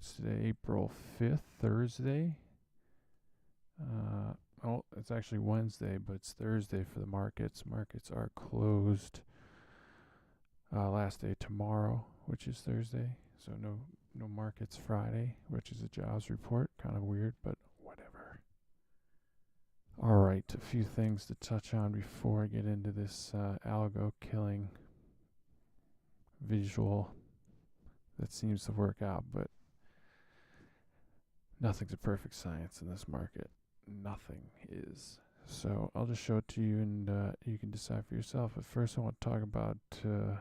What's today? April 5th, Thursday. It's actually Wednesday, but it's Thursday for the markets. Markets are closed. Last day tomorrow, which is Thursday. So no markets Friday, which is a jobs report. Kind of weird, but whatever. All right, a few things to touch on before I get into this algo killing visual that seems to work out, but nothing's a perfect science in this market. Nothing is. So I'll just show it to you, and you can decide for yourself. But first, I want to talk about there's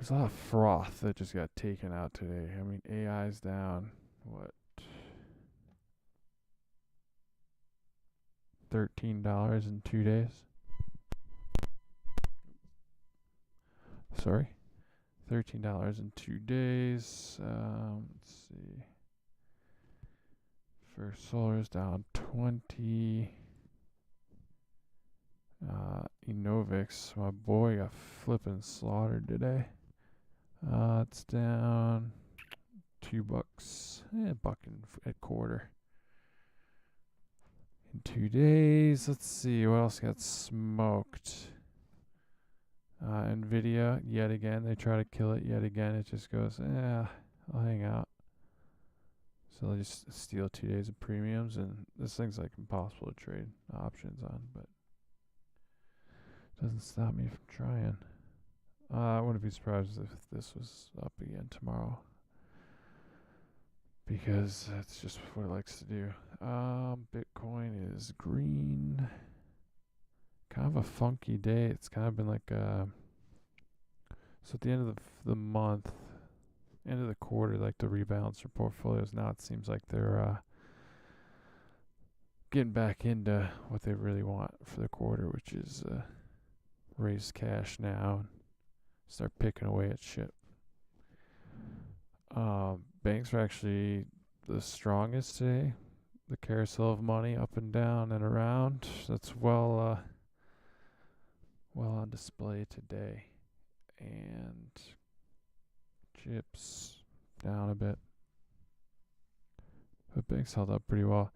a lot of froth that just got taken out today. I mean, AI's down, what, $13 in 2 days? Sorry, $13 in 2 days. Let's see. First Solar is down 20. Enovix, my boy, got flipping slaughtered today. It's down $2, a buck and a quarter in 2 days. Let's see what else got smoked. Nvidia, yet again, they try to kill it yet again. It just goes, I'll hang out. So they'll just steal 2 days of premiums, and this thing's like impossible to trade options on, but doesn't stop me from trying. I wouldn't be surprised if this was up again tomorrow, because that's just what it likes to do. Bitcoin is green. Kind of a funky day. It's kind of been like so at the end of the month, end of the quarter, like to rebalance their portfolios. Now it seems like they're getting back into what they really want for the quarter, which is raise cash now and start picking away at shit. Banks are actually the strongest today. The carousel of money up and down and around. That's well on display today. And chips down a bit, but banks held up pretty well.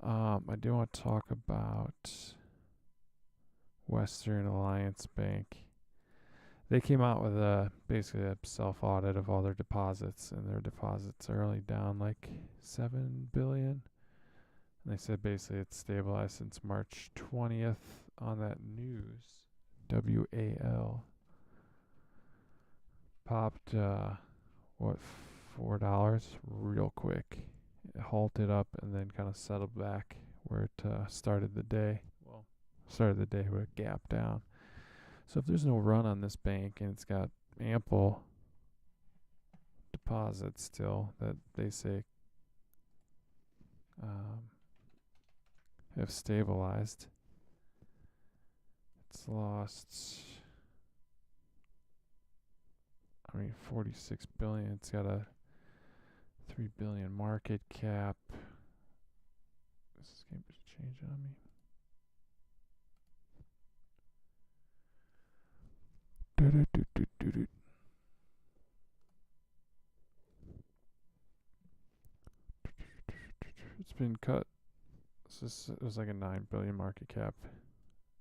I do want to talk about Western Alliance Bank. They came out with basically a self-audit of all their deposits, and their deposits are only down like $7 billion. And they said basically it's stabilized since March 20th on that news. WAL popped $4 real quick. It halted up and then kind of settled back where it started the day. Well, started the day with a gap down. So if there's no run on this bank and it's got ample deposits still that they say have stabilized, it's lost, 46 billion. It's got a 3 billion market cap. This game just changed on me. It's been cut. It was like a 9 billion market cap.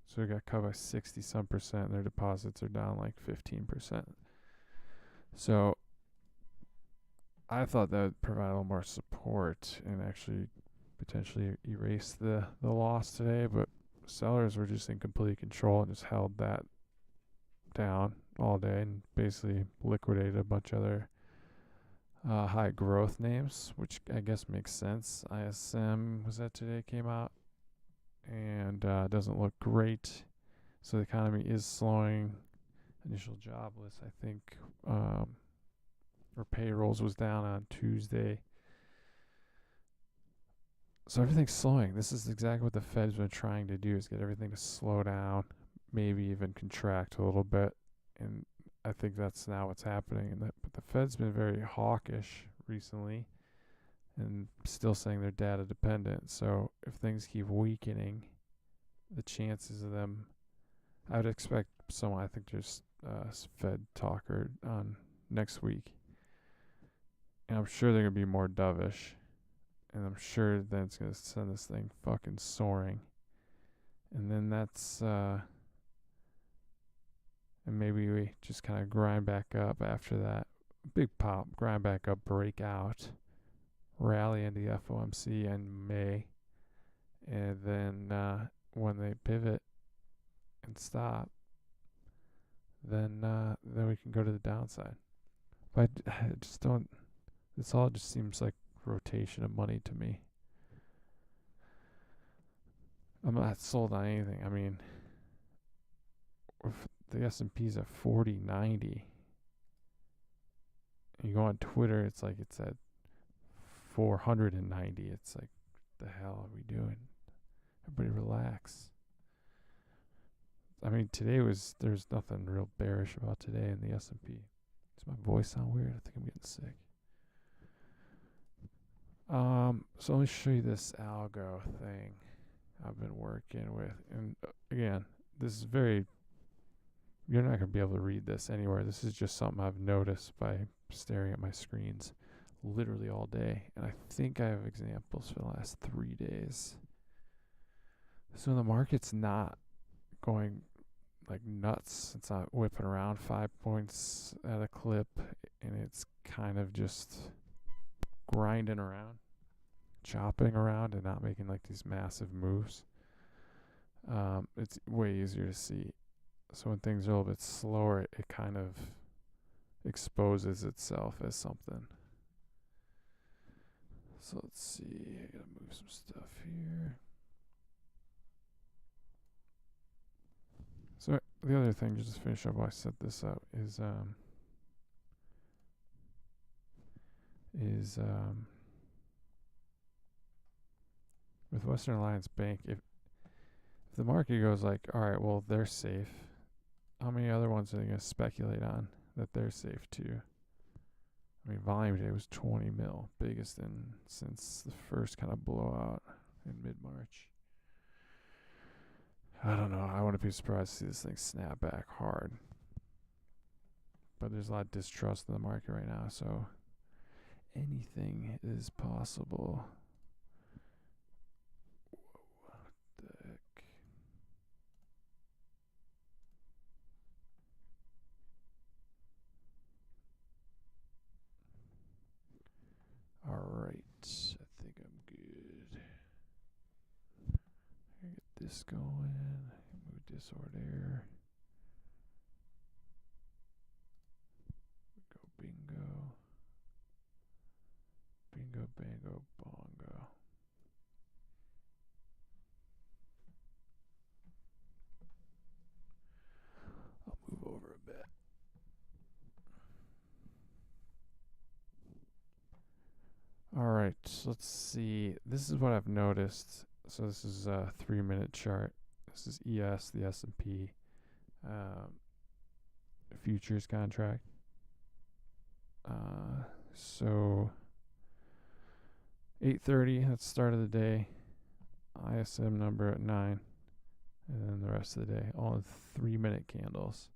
So it got cut by 60 some percent. Their deposits are down like 15%. So I thought that would provide a little more support and actually potentially erase the loss today, but sellers were just in complete control and just held that down all day and basically liquidated a bunch of other high growth names, which I guess makes sense. ISM was that today, came out, and doesn't look great. So the economy is slowing. Initial jobless, I think, or payrolls was down on Tuesday. So everything's slowing. This is exactly what the Fed's been trying to do, is get everything to slow down, maybe even contract a little bit. And I think that's now what's happening. But the Fed's been very hawkish recently and still saying they're data dependent. So if things keep weakening, the chances of them, I would expect someone, I think there's Fed talker on next week. And I'm sure they're going to be more dovish. And I'm sure then it's going to send this thing fucking soaring. And then and maybe we just kind of grind back up after that. Big pop, grind back up, break out, rally into the FOMC in May. And then when they pivot and stop, then we can go to the downside. But I just don't. This all just seems like rotation of money to me. I'm not sold on anything. I mean, if the S&P's at 40.90, you go on Twitter, it's like it's at 490. It's like, the hell are we doing? Everybody relax. I mean, there's nothing real bearish about today in the S&P. Does my voice sound weird? I think I'm getting sick. So let me show you this algo thing I've been working with. And again, this is you're not going to be able to read this anywhere. This is just something I've noticed by staring at my screens literally all day. And I think I have examples for the last 3 days. So the market's not going like nuts. It's not whipping around 5 points at a clip, and it's kind of just grinding around, chopping around, and not making like these massive moves. It's way easier to see. So when things are a little bit slower, it kind of exposes itself as something. So let's see. I gotta move some stuff here. So the other thing, just to finish up while I set this up, is with Western Alliance Bank, if the market goes like, all right, well, they're safe, how many other ones are they going to speculate on that they're safe too? I mean, volume today was 20 mil, biggest since the first kind of blowout in mid-March. I don't know. I wouldn't be surprised to see this thing snap back hard. But there's a lot of distrust in the market right now, so anything is possible. What the heck? Alright. I think I'm good. Get this going. Move disorder. Go bingo. Bingo, bango, bongo. I'll move over a bit. Alright, let's see. This is what I've noticed. So this is a 3-minute chart. This is ES, the S&P futures contract. So 8:30, that's the start of the day. ISM number at 9. And then the rest of the day, all in 3-minute candles.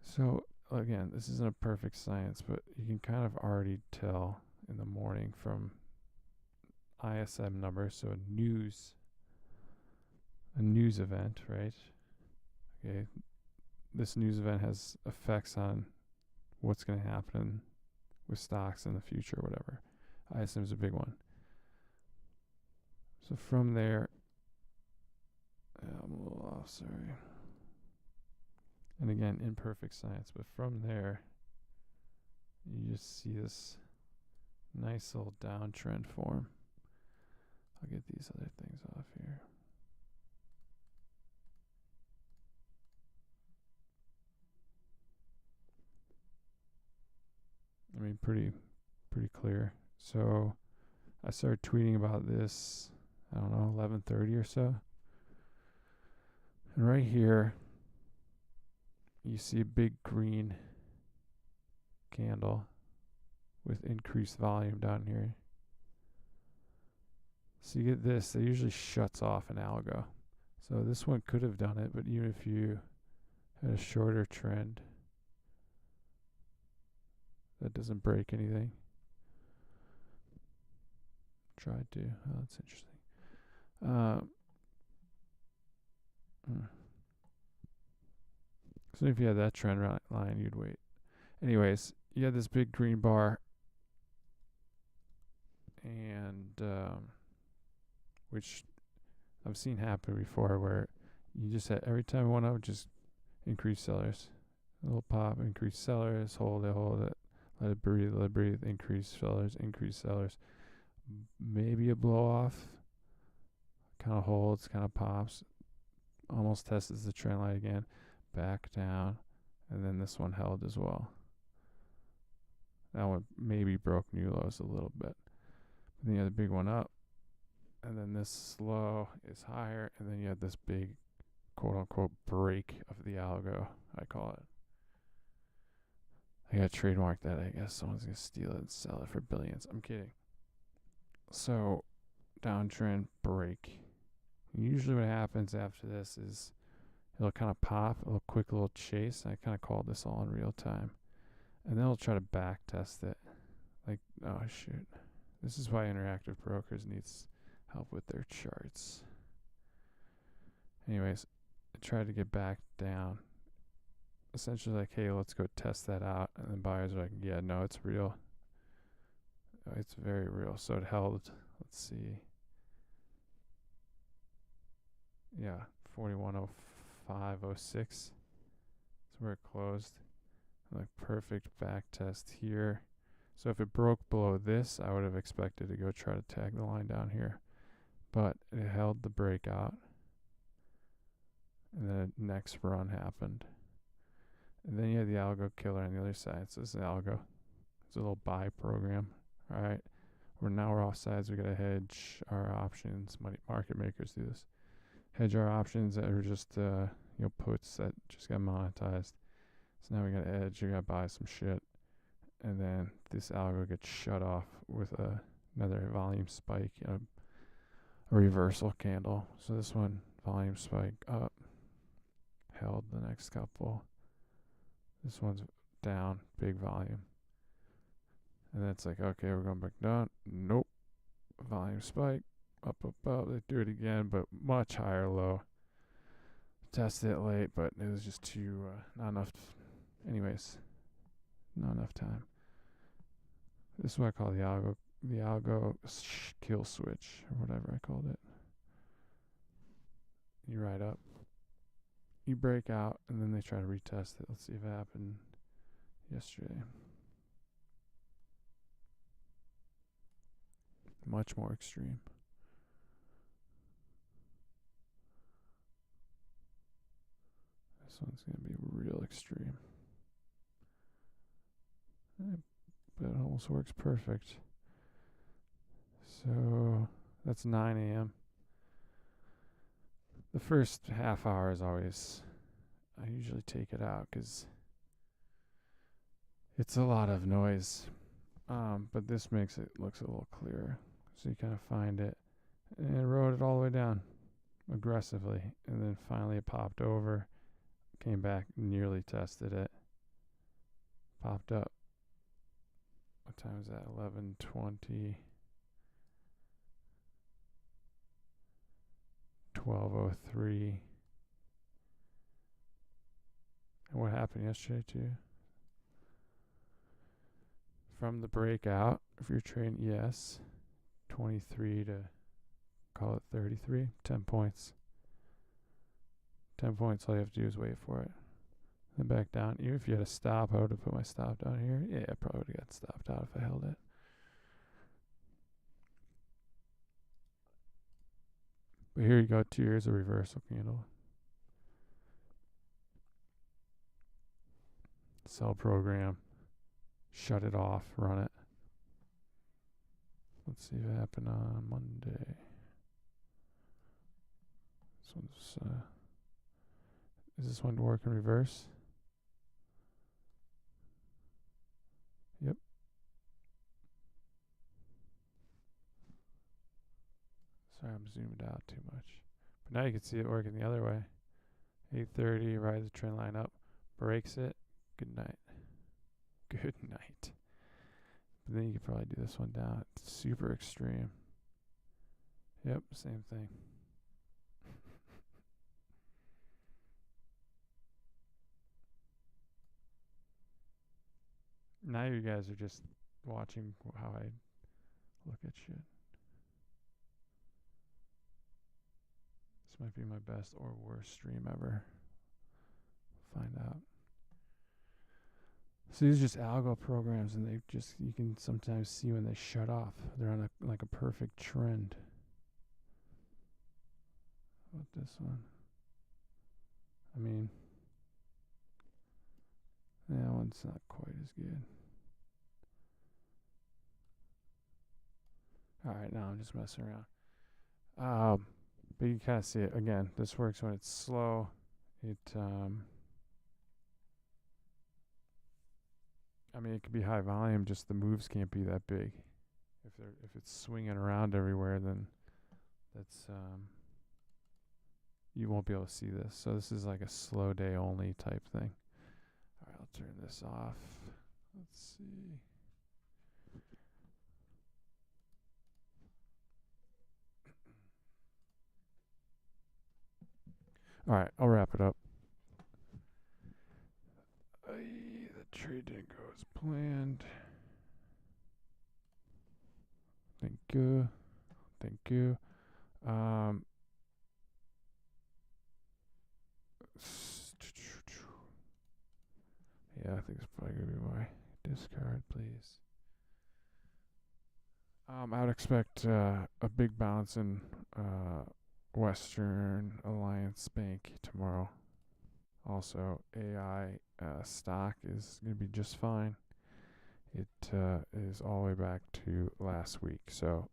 So again, this isn't a perfect science, but you can kind of already tell in the morning from ISM numbers, so a news event, right? Okay, this news event has effects on what's going to happen with stocks in the future, or whatever. ISM is a big one. So from there, I'm a little off, sorry. And again, imperfect science, but from there, you just see this nice little downtrend form. I'll get these other things off here. I mean, pretty clear. So I started tweeting about this, I don't know, 11:30 or so. And right here, you see a big green candle with increased volume down here. So you get this, that usually shuts off an algo. So this one could have done it, but even if you had a shorter trend, that doesn't break anything. Tried to. Oh, that's interesting. So if you had that trend line, you'd wait. Anyways, you had this big green bar, and which I've seen happen before, where you just had every time one up, just increase sellers, a little pop, increase sellers, hold it, let it breathe, increase sellers, maybe a blow off, kind of holds, kind of pops, almost tests the trend line again, back down, and then this one held as well. That one maybe broke new lows a little bit. And then you had the big one up, and then this low is higher, and then you had this big quote unquote break of the algo, I call it. I gotta trademark that. I guess someone's gonna steal it and sell it for billions. I'm kidding. So, downtrend break. Usually what happens after this is it'll kind of pop, a little quick little chase. I kind of called this all in real time. And then it'll try to back test it. Like, oh shoot. This is why Interactive Brokers needs help with their charts. Anyways, I tried to get back down. Essentially like, hey, let's go test that out. And then buyers are like, yeah, no, it's real. It's very real. So it held, let's see. Yeah, 41.05.06. That's where it closed. Like perfect back test here. So if it broke below this, I would have expected to go try to tag the line down here. But it held the breakout. And then the next run happened. And then you had the algo killer on the other side. So this is algo. It's a little buy program. Alright. We're off sides. We gotta hedge our options. Market makers do this. Hedge our options that are just puts that just got monetized. So now we gotta edge. We gotta buy some shit. And then this algo gets shut off with another volume spike, a reversal candle. So this one, volume spike up, held the next couple. This one's down, big volume. And then it's like, okay, we're going back down. Nope. Volume spike, up. They do it again, but much higher low. Tested it late, but it was just too, not enough. Anyways, not enough time. This is what I call the algo kill switch, or whatever I called it. You ride up, you break out, and then they try to retest it. Let's see if it happened yesterday. Much more extreme. This one's going to be real extreme. But it almost works perfect. So that's 9 a.m. The first half hour is always, I usually take it out because it's a lot of noise. But this makes it looks a little clearer. So you kind of find it, and it rode it all the way down aggressively, and then finally it popped over, came back, nearly tested it, popped up. What time is that? 11:20. 12:03. And what happened yesterday too? From the breakout, if you're trading ES, 23 to call it 33, 10 points. 10 points, all you have to do is wait for it. Then back down. Even if you had a stop, I would have put my stop down here. Yeah, I probably would have got stopped out if I held it. But here you go, 2 years of reversal candle. Sell program. Shut it off, run it. Let's see what happened on Monday. This one's, is this one work in reverse? Yep. Sorry, I'm zoomed out too much. But now you can see it working the other way. 8:30, rides the trend line up, breaks it. Good night. Good night. then you could probably do this one down. It's super extreme. Yep, same thing. Now you guys are just watching how I look at shit. This might be my best or worst stream ever. Find out. So these are just algo programs, and you can sometimes see when they shut off. They're on a perfect trend. What this one? I mean, that one's not quite as good. All right, now I'm just messing around. But you kind of see it again. This works when it's slow. It I mean, it could be high volume. Just the moves can't be that big. If it's swinging around everywhere, then that's you won't be able to see this. So this is like a slow day only type thing. All right, I'll turn this off. Let's see. All right, I'll wrap it up. The trade didn't go as planned. Thank you. Thank you. Yeah, I think it's probably gonna be why. Discard, please. I would expect a big bounce in Western Alliance Bank tomorrow. Also, AI stock is going to be just fine. It is all the way back to last week. So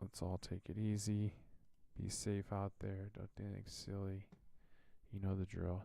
let's all take it easy. Be safe out there. Don't do anything silly. You know the drill.